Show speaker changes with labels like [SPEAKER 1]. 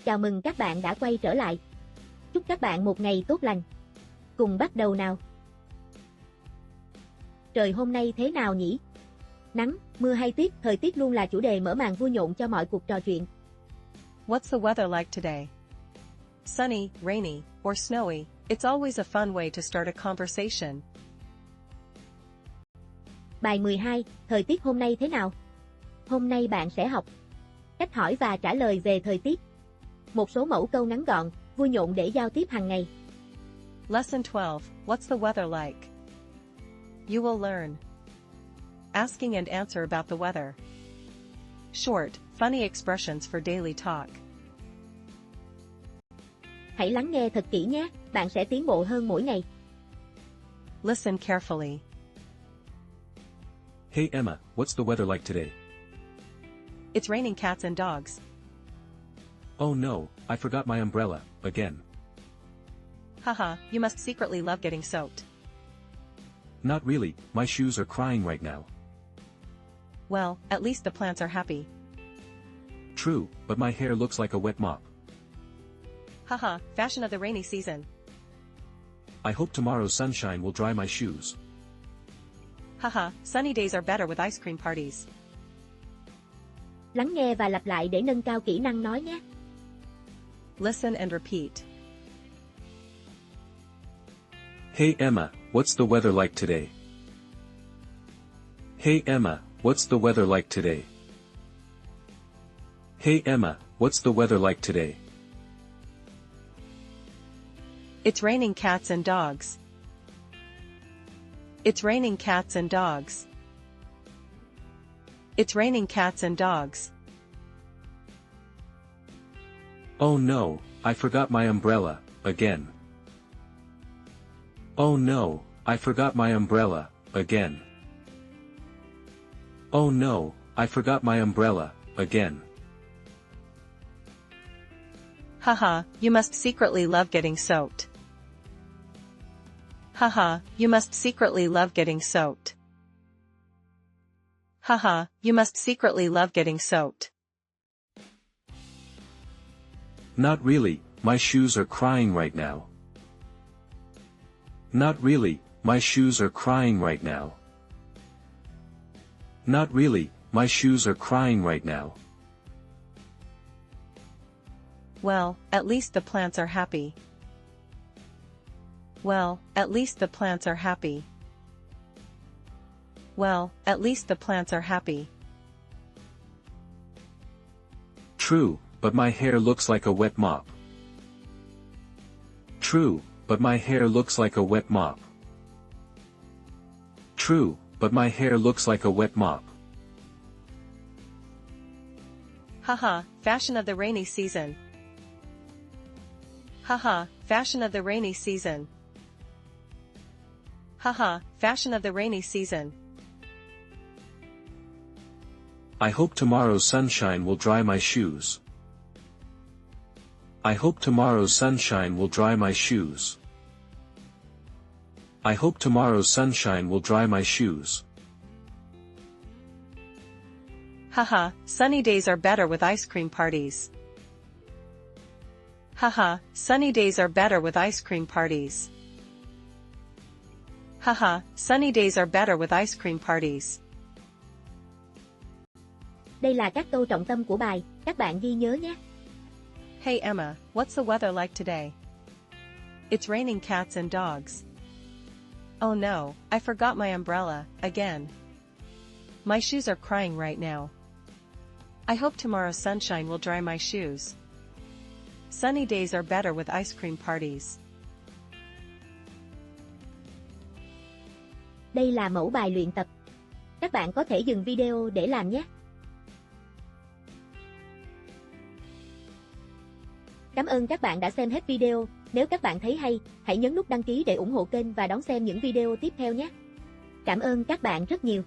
[SPEAKER 1] Chào mừng các bạn đã quay trở lại. Chúc các bạn một ngày tốt lành. Cùng bắt đầu nào. Trời hôm nay thế nào nhỉ? Nắng, mưa hay tuyết, thời tiết luôn là chủ đề mở màn vui nhộn cho mọi cuộc trò chuyện.
[SPEAKER 2] What's the weather like today? Sunny, rainy, or snowy, it's always a fun way to start a conversation.
[SPEAKER 1] Bài 12, thời tiết hôm nay thế nào? Hôm nay bạn sẽ học cách hỏi và trả lời về thời tiết. Một số mẫu câu ngắn gọn, vui nhộn để giao tiếp hàng ngày.
[SPEAKER 2] Lesson 12, what's the weather like? You will learn asking and answer about the weather. Short, funny expressions for daily talk.
[SPEAKER 1] Hãy lắng nghe thật kỹ nhé, bạn sẽ tiến bộ hơn mỗi ngày.
[SPEAKER 2] Listen carefully.
[SPEAKER 3] Hey Emma, what's the weather like today?
[SPEAKER 2] It's raining cats and dogs.
[SPEAKER 3] Oh no, I forgot my umbrella, again.
[SPEAKER 2] Haha, you must secretly love getting soaked.
[SPEAKER 3] Not really, my shoes are crying right now.
[SPEAKER 2] Well, at least the plants are happy.
[SPEAKER 3] True, but my hair looks like a wet mop.
[SPEAKER 2] Haha, fashion of the rainy season.
[SPEAKER 3] I hope tomorrow's sunshine will dry my shoes.
[SPEAKER 2] Haha, sunny days are better with ice cream parties.
[SPEAKER 1] Lắng nghe và lặp lại để nâng cao kỹ năng nói nhé.
[SPEAKER 2] Listen and repeat.
[SPEAKER 3] Hey Emma, what's the weather like today? Hey Emma, what's the weather like today? Hey Emma, what's the weather like today?
[SPEAKER 2] It's raining cats and dogs. It's raining cats and dogs. It's raining cats and dogs.
[SPEAKER 3] Oh no, I forgot my umbrella, again. Oh no, I forgot my umbrella, again. Oh no, I forgot my umbrella, again.
[SPEAKER 2] Haha, you must secretly love getting soaked. Haha, you must secretly love getting soaked. Haha, you must secretly love getting soaked.
[SPEAKER 3] Not really, my shoes are crying right now. Not really, my shoes are crying right now. Not really, my shoes are crying right now.
[SPEAKER 2] Well, at least the plants are happy. Well, at least the plants are happy. Well, at least the plants are happy.
[SPEAKER 3] True, but my hair looks like a wet mop. True, but my hair looks like a wet mop. True, but my hair looks like a wet mop.
[SPEAKER 2] Haha, fashion of the rainy season. Haha, fashion of the rainy season. Haha, fashion of the rainy season.
[SPEAKER 3] I hope tomorrow's sunshine will dry my shoes. I hope tomorrow's sunshine will dry my shoes. I hope tomorrow's sunshine will dry my shoes.
[SPEAKER 2] Haha, sunny days are better with ice cream parties. Haha, sunny days are better with ice cream parties. Haha, sunny days are better with ice cream parties.
[SPEAKER 1] Đây là các câu trọng tâm của bài, các bạn ghi nhớ nhé.
[SPEAKER 2] Hey Emma, what's the weather like today? It's raining cats and dogs. Oh no, I forgot my umbrella, again. My shoes are crying right now. I hope tomorrow's sunshine will dry my shoes. Sunny days are better with ice cream parties.
[SPEAKER 1] Đây là mẫu bài luyện tập. Các bạn có thể dừng video để làm nhé. Cảm ơn các bạn đã xem hết video. Nếu các bạn thấy hay, hãy nhấn nút đăng ký để ủng hộ kênh và đón xem những video tiếp theo nhé. Cảm ơn các bạn rất nhiều.